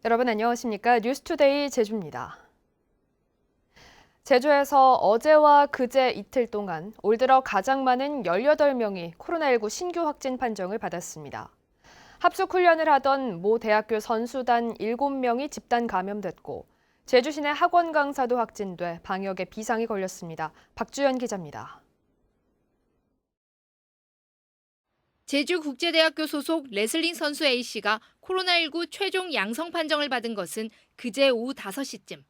여러분 안녕하십니까? 뉴스투데이 제주입니다. 제주에서 어제와 그제 이틀 동안 올 들어 가장 많은 18명이 코로나19 신규 확진 판정을 받았습니다. 합숙 훈련을 하던 모 대학교 선수단 7명이 집단 감염됐고 제주 시내 학원 강사도 확진돼 방역에 비상이 걸렸습니다. 박주연 기자입니다. 제주국제대학교 소속 레슬링 선수 A씨가 코로나19 최종 양성 판정을 받은 것은 그제 오후 5시쯤.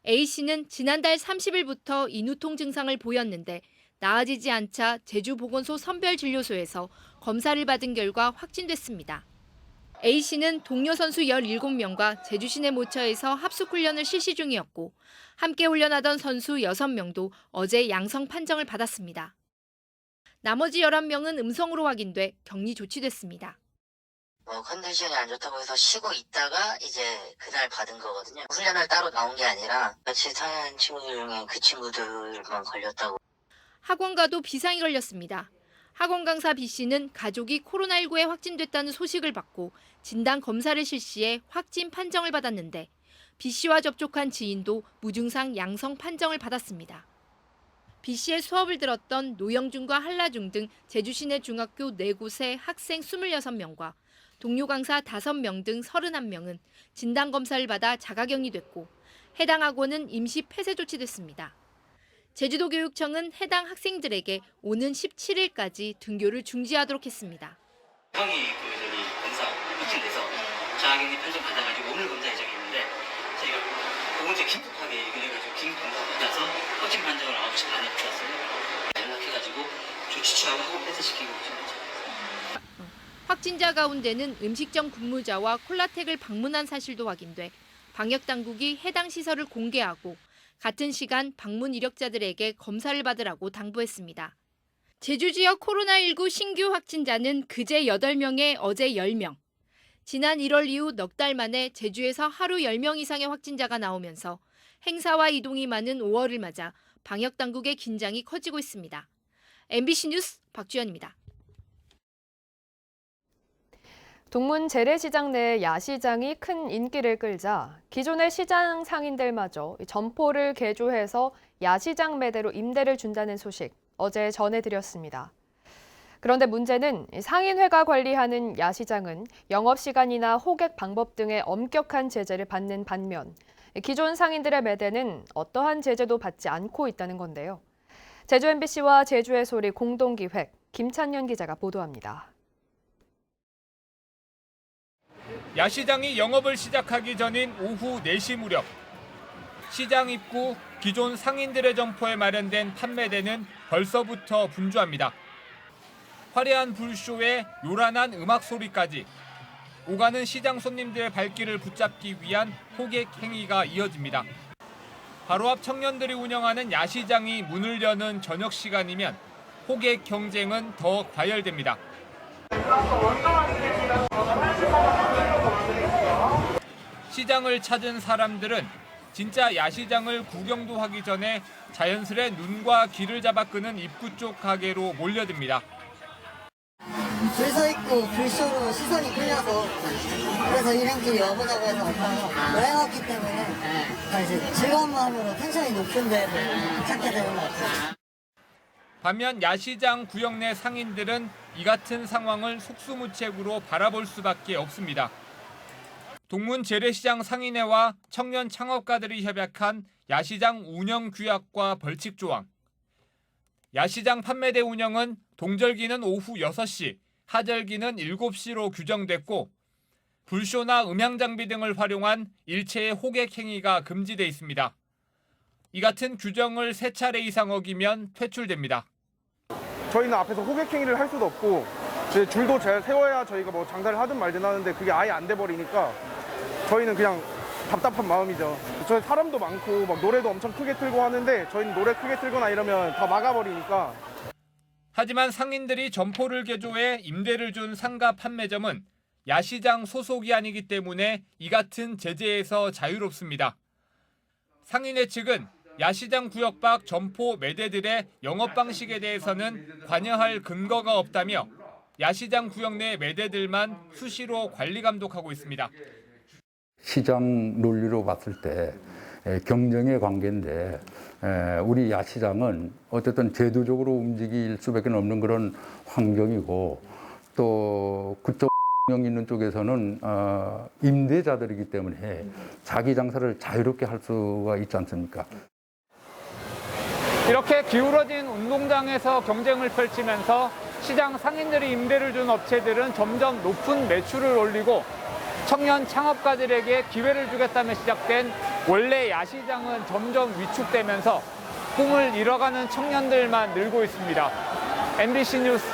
A씨는 지난달 30일부터 인후통 증상을 보였는데 나아지지 않자 제주보건소 선별진료소에서 검사를 받은 결과 확진됐습니다. A씨는 동료 선수 17명과 제주시내 모처에서 합숙훈련을 실시 중이었고 함께 훈련하던 선수 6명도 어제 양성 판정을 받았습니다. 나머지 11명은 음성으로 확인돼 격리 조치됐습니다. 컨디션이 안 좋다고 해서 쉬고 있다가 이제 그날 받은 거거든요. 훈련을 따로 나온 게 아니라 같이 타는 친구들 중에 그 친구들만 걸렸다고. 학원가도 비상이 걸렸습니다. 학원 강사 B씨는 가족이 코로나19에 확진됐다는 소식을 받고 진단 검사를 실시해 확진 판정을 받았는데 B씨와 접촉한 지인도 무증상 양성 판정을 받았습니다. B씨의 수업을 들었던 노영중과 한라중 등 제주시내 중학교 4곳의 학생 26명과 동료 강사 5명 등 31명은 진단검사를 받아 자가격리됐고 해당 학원은 임시 폐쇄 조치됐습니다. 제주도교육청은 해당 학생들에게 오는 17일까지 등교를 중지하도록 했습니다. 형이 검사 확진돼서 자가격리 판정 받아가지고 오늘 검사 예정이 있는데 저희가 보건소에 긴급하게 얘기해가지고 긴급 검사 받아서 확진 판정을 9시 반에 받았어요. 연락해가지고 조치 취하고 학원 폐쇄시키고 있습니다. 확진자 가운데는 음식점 근무자와 콜라텍을 방문한 사실도 확인돼 방역당국이 해당 시설을 공개하고 같은 시간 방문 이력자들에게 검사를 받으라고 당부했습니다. 제주 지역 코로나19 신규 확진자는 그제 8명에 어제 10명. 지난 1월 이후 넉 달 만에 제주에서 하루 10명 이상의 확진자가 나오면서 행사와 이동이 많은 5월을 맞아 방역당국의 긴장이 커지고 있습니다. MBC 뉴스 박주연입니다. 동문 재래시장 내 야시장이 큰 인기를 끌자 기존의 시장 상인들마저 점포를 개조해서 야시장 매대로 임대를 준다는 소식 어제 전해드렸습니다. 그런데 문제는 상인회가 관리하는 야시장은 영업시간이나 호객 방법 등의 엄격한 제재를 받는 반면 기존 상인들의 매대는 어떠한 제재도 받지 않고 있다는 건데요. 제주 MBC와 제주의 소리 공동기획 김찬현 기자가 보도합니다. 야시장이 영업을 시작하기 전인 오후 4시 무렵 시장 입구 기존 상인들의 점포에 마련된 판매대는 벌써부터 분주합니다. 화려한 불쇼에 요란한 음악 소리까지 오가는 시장 손님들의 발길을 붙잡기 위한 호객 행위가 이어집니다. 바로 앞 청년들이 운영하는 야시장이 문을 여는 저녁 시간이면 호객 경쟁은 더 과열됩니다. 시장을 찾은 사람들은 진짜 야시장을 구경도 하기 전에 자연스레 눈과 귀를 잡아 끄는 입구 쪽 가게로 몰려듭니다. 줄 서 있고 불쇼로 시선이 끌려서 그래서 이름끼리 와보자고 해서 여행 왔기 때문에 이제 즐거운 마음으로 텐션이 높은 데를 찾게 되는 것 같아요. 반면 야시장 구역 내 상인들은 이 같은 상황을 속수무책으로 바라볼 수밖에 없습니다. 동문 재래시장 상인회와 청년 창업가들이 협약한 야시장 운영 규약과 벌칙 조항. 야시장 판매대 운영은 동절기는 오후 6시, 하절기는 7시로 규정됐고 불쇼나 음향 장비 등을 활용한 일체의 호객 행위가 금지돼 있습니다. 이 같은 규정을 3차례 이상 어기면 퇴출됩니다. 저희는 앞에서 호객 행위를 할 수도 없고 이제 줄도 잘 세워야 저희가 뭐 장사를 하든 말든 하는데 그게 아예 안 돼 버리니까 저희는 그냥 답답한 마음이죠. 저희 사람도 많고 막 노래도 엄청 크게 틀고 하는데 저희는 노래 크게 틀거나 이러면 다 막아버리니까. 하지만 상인들이 점포를 개조해 임대를 준 상가 판매점은 야시장 소속이 아니기 때문에 이 같은 제재에서 자유롭습니다. 상인회 측은 야시장 구역 밖 점포 매대들의 영업 방식에 대해서는 관여할 근거가 없다며 야시장 구역 내 매대들만 수시로 관리 감독하고 있습니다. 시장 논리로 봤을 때 경쟁의 관계인데 우리 야시장은 어쨌든 제도적으로 움직일 수밖에 없는 그런 환경이고 또 그쪽 있는 쪽에서는 임대자들이기 때문에 자기 장사를 자유롭게 할 수가 있지 않습니까? 이렇게 기울어진 운동장에서 경쟁을 펼치면서 시장 상인들이 임대를 준 업체들은 점점 높은 매출을 올리고 청년 창업가들에게 기회를 주겠다며 시작된 원래 야시장은 점점 위축되면서 꿈을 잃어가는 청년들만 늘고 있습니다. MBC 뉴스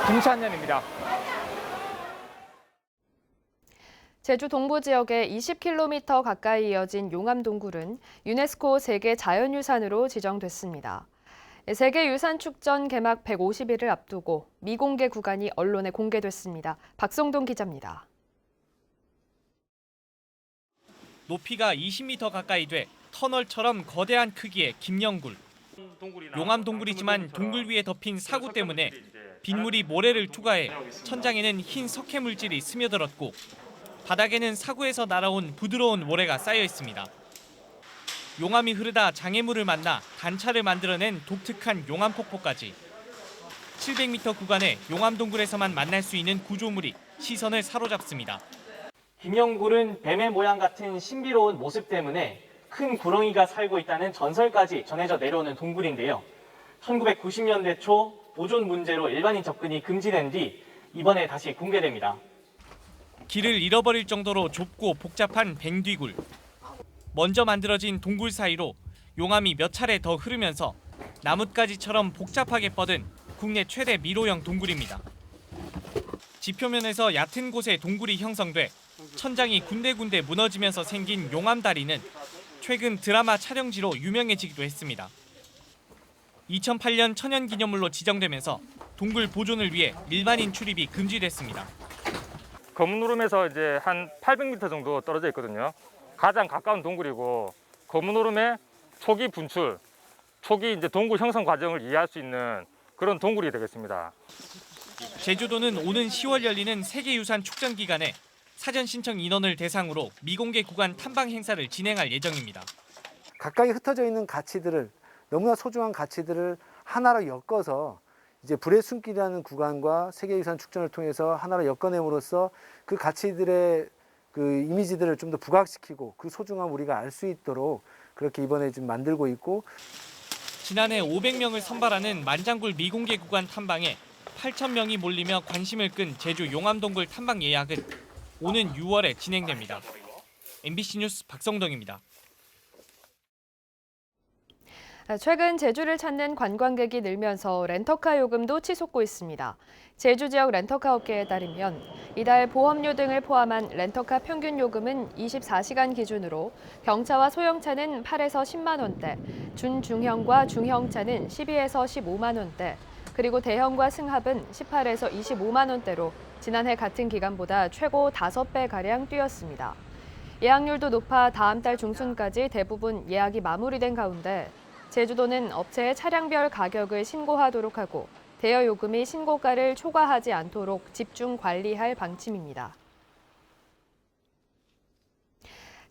김찬현입니다. 제주 동부 지역에 20km 가까이 이어진 용암동굴은 유네스코 세계 자연유산으로 지정됐습니다. 세계유산축전 개막 150일을 앞두고 미공개 구간이 언론에 공개됐습니다. 박성동 기자입니다. 높이가 20m 가까이 돼 터널처럼 거대한 크기의 김영굴. 용암동굴이지만 동굴 위에 덮인 사구 때문에 빗물이 모래를 투과해 천장에는 흰 석회 물질이 스며들었고 바닥에는 사구에서 날아온 부드러운 모래가 쌓여 있습니다. 용암이 흐르다 장애물을 만나 단차를 만들어낸 독특한 용암폭포까지 700m 구간의 용암동굴에서만 만날 수 있는 구조물이 시선을 사로잡습니다. 김영굴은 뱀의 모양 같은 신비로운 모습 때문에 큰 구렁이가 살고 있다는 전설까지 전해져 내려오는 동굴인데요. 1990년대 초 보존 문제로 일반인 접근이 금지된 뒤 이번에 다시 공개됩니다. 길을 잃어버릴 정도로 좁고 복잡한 뱅뒤굴. 먼저 만들어진 동굴 사이로 용암이 몇 차례 더 흐르면서 나뭇가지처럼 복잡하게 뻗은 국내 최대 미로형 동굴입니다. 지표면에서 얕은 곳에 동굴이 형성돼 천장이 군데군데 무너지면서 생긴 용암다리는 최근 드라마 촬영지로 유명해지기도 했습니다. 2008년 천연기념물로 지정되면서 동굴 보존을 위해 일반인 출입이 금지됐습니다. 검은오름에서 이제 한 800m 정도 떨어져 있거든요. 가장 가까운 동굴이고 검은오름의 초기 분출, 초기 이제 동굴 형성 과정을 이해할 수 있는 그런 동굴이 되겠습니다. 제주도는 오는 10월 열리는 세계유산 축전 기간에 사전 신청 인원을 대상으로 미공개 구간 탐방 행사를 진행할 예정입니다. 가까이 흩어져 있는 가치들을 너무나 소중한 가치들을 하나로 엮어서 이제 불의 숨길이라는 구간과 세계유산 축전을 통해서 하나로 엮어냄으로써 그 가치들의 그 이미지들을 좀 더 부각시키고 그 소중함 우리가 알 수 있도록 그렇게 이번에 좀 만들고 있고 지난해 500명을 선발하는 만장굴 미공개 구간 탐방에 8,000명이 몰리며 관심을 끈 제주 용암동굴 탐방 예약은 오는 6월에 진행됩니다. MBC 뉴스 박성동입니다. 최근 제주를 찾는 관광객이 늘면서 렌터카 요금도 치솟고 있습니다. 제주 지역 렌터카 업계에 따르면 이달 보험료 등을 포함한 렌터카 평균 요금은 24시간 기준으로 경차와 소형차는 8에서 10만 원대, 준중형과 중형차는 12에서 15만 원대, 그리고 대형과 승합은 18에서 25만 원대로 지난해 같은 기간보다 최고 5배가량 뛰었습니다. 예약률도 높아 다음 달 중순까지 대부분 예약이 마무리된 가운데 제주도는 업체의 차량별 가격을 신고하도록 하고 대여 요금이 신고가를 초과하지 않도록 집중 관리할 방침입니다.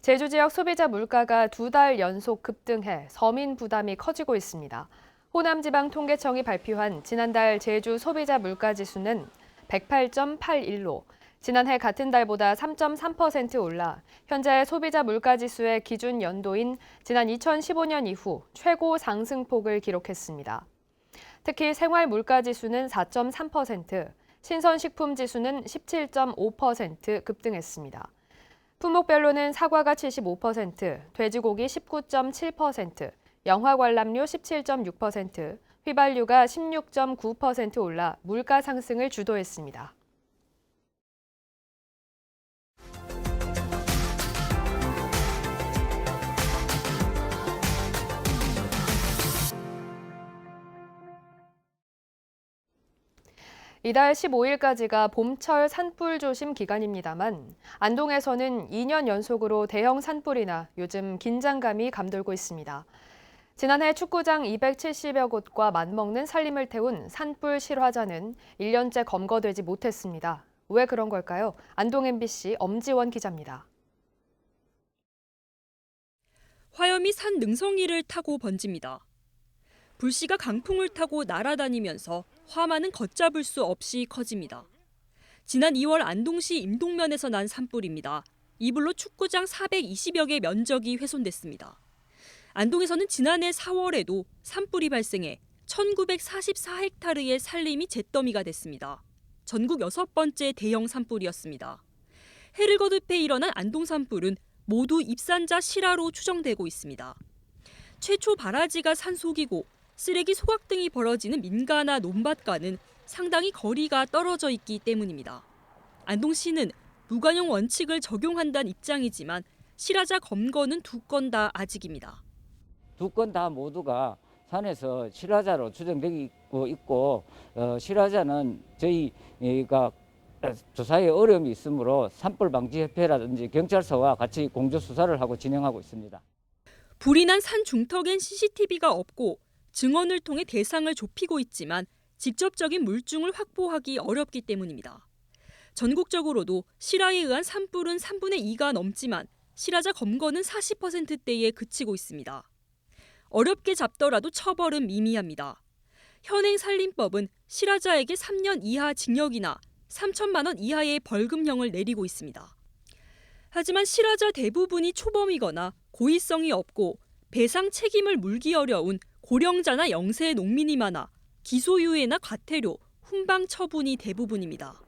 제주 지역 소비자 물가가 2달 연속 급등해 서민 부담이 커지고 있습니다. 호남지방통계청이 발표한 지난달 제주 소비자 물가 지수는 108.81로 지난해 같은 달보다 3.3% 올라 현재 소비자 물가 지수의 기준 연도인 지난 2015년 이후 최고 상승폭을 기록했습니다. 특히 생활 물가 지수는 4.3%, 신선식품 지수는 17.5% 급등했습니다. 품목별로는 사과가 75%, 돼지고기 19.7%, 영화관람료 17.6%, 휘발유가 16.9% 올라 물가 상승을 주도했습니다. 이달 15일까지가 봄철 산불 조심 기간입니다만 안동에서는 2년 연속으로 대형 산불이나 요즘 긴장감이 감돌고 있습니다. 지난해 축구장 270여 곳과 맞먹는 살림을 태운 산불 실화자는 1년째 검거되지 못했습니다. 왜 그런 걸까요? 안동 MBC 엄지원 기자입니다. 화염이 산 능성이를 타고 번집니다. 불씨가 강풍을 타고 날아다니면서 화만은 걷잡을 수 없이 커집니다. 지난 2월 안동시 임동면에서 난 산불입니다. 이불로 축구장 420여 개 면적이 훼손됐습니다. 안동에서는 지난해 4월에도 산불이 발생해 1944헥타르의 산림이 잿더미가 됐습니다. 전국 6번째 대형 산불이었습니다. 해를 거듭해 일어난 안동 산불은 모두 입산자 실화로 추정되고 있습니다. 최초 발아지가 산속이고 쓰레기 소각 등이 벌어지는 민가나 논밭과는 상당히 거리가 떨어져 있기 때문입니다. 안동시는 무관용 원칙을 적용한다는 입장이지만 실화자 검거는 2건 아직입니다. 2건 다 모두가 산에서 실화자로 추정되고 있고 실화자는 저희가 조사에 어려움이 있으므로 산불방지협회라든지 경찰서와 같이 공조 수사를 하고 진행하고 있습니다. 불이 난 산 중턱엔 CCTV가 없고 증언을 통해 대상을 좁히고 있지만 직접적인 물증을 확보하기 어렵기 때문입니다. 전국적으로도 실화에 의한 산불은 3분의 2가 넘지만 실화자 검거는 40%대에 그치고 있습니다. 어렵게 잡더라도 처벌은 미미합니다. 현행 산림법은 실화자에게 3년 이하 징역이나 3천만 원 이하의 벌금형을 내리고 있습니다. 하지만 실화자 대부분이 초범이거나 고의성이 없고 배상 책임을 물기 어려운 고령자나 영세 농민이 많아 기소유예나 과태료, 훈방 처분이 대부분입니다.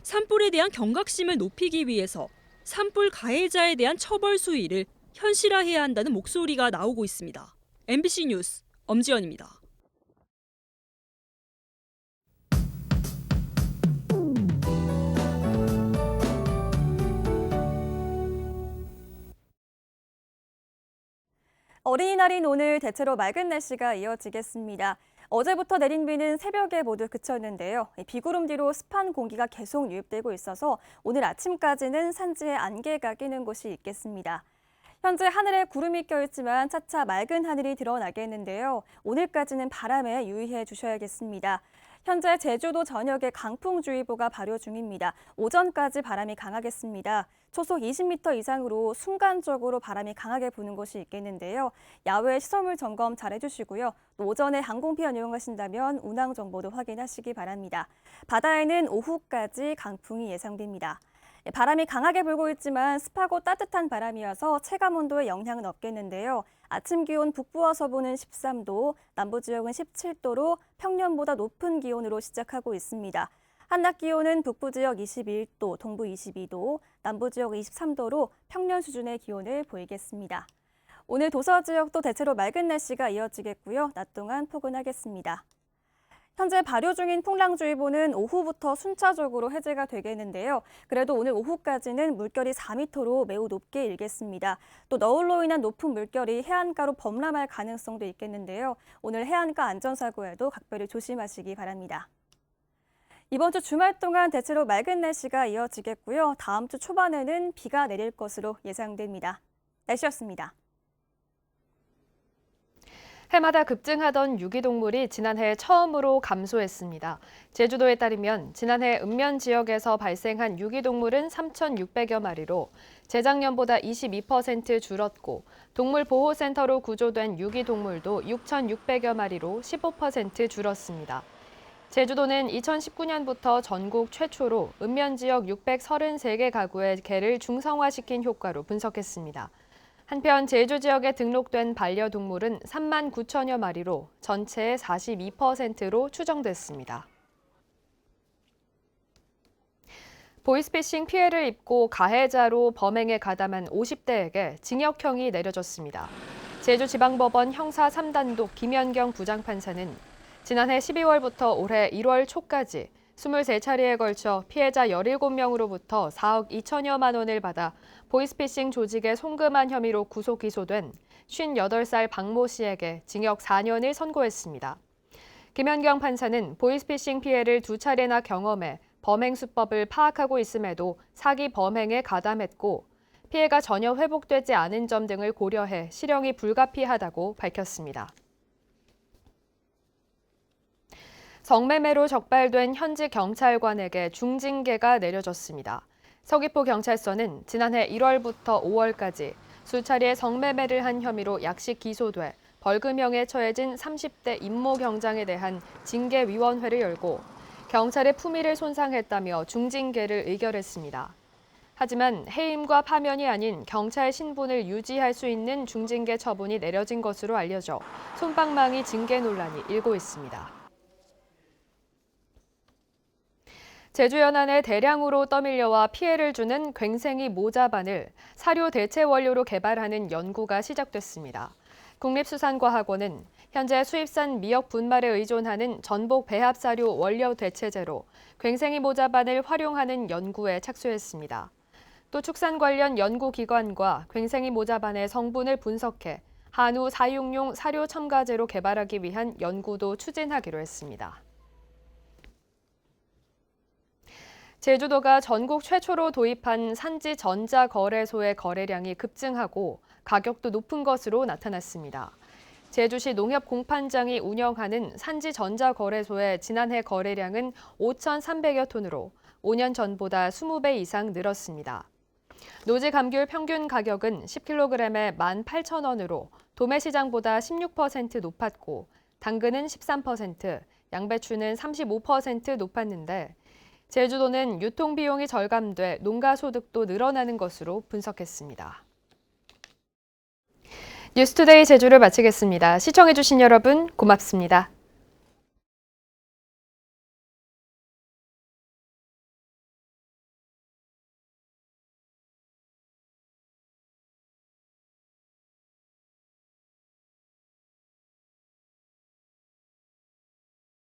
산불에 대한 경각심을 높이기 위해서 산불 가해자에 대한 처벌 수위를 현실화해야 한다는 목소리가 나오고 있습니다. MBC 뉴스 엄지연입니다. 어린이날인 오늘 대체로 맑은 날씨가 이어지겠습니다. 어제부터 내린 비는 새벽에 모두 그쳤는데요. 비구름 뒤로 습한 공기가 계속 유입되고 있어서 오늘 아침까지는 산지에 안개가 끼는 곳이 있겠습니다. 현재 하늘에 구름이 껴있지만 차차 맑은 하늘이 드러나겠는데요. 오늘까지는 바람에 유의해 주셔야겠습니다. 현재 제주도 전역에 강풍주의보가 발효 중입니다. 오전까지 바람이 강하겠습니다. 초속 20m 이상으로 순간적으로 바람이 강하게 부는 곳이 있겠는데요. 야외 시설물 점검 잘 해주시고요. 또 오전에 항공편 이용하신다면 운항 정보도 확인하시기 바랍니다. 바다에는 오후까지 강풍이 예상됩니다. 바람이 강하게 불고 있지만 습하고 따뜻한 바람이어서 체감온도에 영향은 없겠는데요. 아침 기온 북부와 서부는 13도, 남부 지역은 17도로 평년보다 높은 기온으로 시작하고 있습니다. 한낮 기온은 북부 지역 21도, 동부 22도, 남부 지역 23도로 평년 수준의 기온을 보이겠습니다. 오늘 도서 지역도 대체로 맑은 날씨가 이어지겠고요. 낮 동안 포근하겠습니다. 현재 발효 중인 풍랑주의보는 오후부터 순차적으로 해제가 되겠는데요. 그래도 오늘 오후까지는 물결이 4m로 매우 높게 일겠습니다. 또 너울로 인한 높은 물결이 해안가로 범람할 가능성도 있겠는데요. 오늘 해안가 안전사고에도 각별히 조심하시기 바랍니다. 이번 주 주말 동안 대체로 맑은 날씨가 이어지겠고요. 다음 주 초반에는 비가 내릴 것으로 예상됩니다. 날씨였습니다. 해마다 급증하던 유기동물이 지난해 처음으로 감소했습니다. 제주도에 따르면 지난해 읍면 지역에서 발생한 유기동물은 3,600여 마리로 재작년보다 22% 줄었고 동물보호센터로 구조된 유기동물도 6,600여 마리로 15% 줄었습니다. 제주도는 2019년부터 전국 최초로 읍면 지역 633개 가구의 개를 중성화시킨 효과로 분석했습니다. 한편 제주 지역에 등록된 반려동물은 3만 9천여 마리로 전체의 42%로 추정됐습니다. 보이스피싱 피해를 입고 가해자로 범행에 가담한 50대에게 징역형이 내려졌습니다. 제주지방법원 형사 3단독 김연경 부장판사는 지난해 12월부터 올해 1월 초까지 23차례에 걸쳐 피해자 17명으로부터 4억 2천여만 원을 받아 보이스피싱 조직에 송금한 혐의로 구속 기소된 58살 박모 씨에게 징역 4년을 선고했습니다. 김연경 판사는 보이스피싱 피해를 2차례나 경험해 범행 수법을 파악하고 있음에도 사기 범행에 가담했고 피해가 전혀 회복되지 않은 점 등을 고려해 실형이 불가피하다고 밝혔습니다. 성매매로 적발된 현지 경찰관에게 중징계가 내려졌습니다. 서귀포 경찰서는 지난해 1월부터 5월까지 수차례 성매매를 한 혐의로 약식 기소돼 벌금형에 처해진 30대 임모 경장에 대한 징계위원회를 열고 경찰의 품위를 손상했다며 중징계를 의결했습니다. 하지만 해임과 파면이 아닌 경찰 신분을 유지할 수 있는 중징계 처분이 내려진 것으로 알려져 솜방망이 징계 논란이 일고 있습니다. 제주 연안에 대량으로 떠밀려와 피해를 주는 괭생이 모자반을 사료 대체 원료로 개발하는 연구가 시작됐습니다. 국립수산과학원은 현재 수입산 미역 분말에 의존하는 전복 배합 사료 원료 대체제로 괭생이 모자반을 활용하는 연구에 착수했습니다. 또 축산 관련 연구기관과 괭생이 모자반의 성분을 분석해 한우 사육용 사료 첨가제로 개발하기 위한 연구도 추진하기로 했습니다. 제주도가 전국 최초로 도입한 산지 전자거래소의 거래량이 급증하고 가격도 높은 것으로 나타났습니다. 제주시 농협공판장이 운영하는 산지 전자거래소의 지난해 거래량은 5,300여 톤으로 5년 전보다 20배 이상 늘었습니다. 노지 감귤 평균 가격은 10kg에 18,000원으로 도매시장보다 16% 높았고 당근은 13%, 양배추는 35% 높았는데 제주도는 유통비용이 절감돼 농가소득도 늘어나는 것으로 분석했습니다. 뉴스투데이 제주를 마치겠습니다. 시청해주신 여러분 고맙습니다.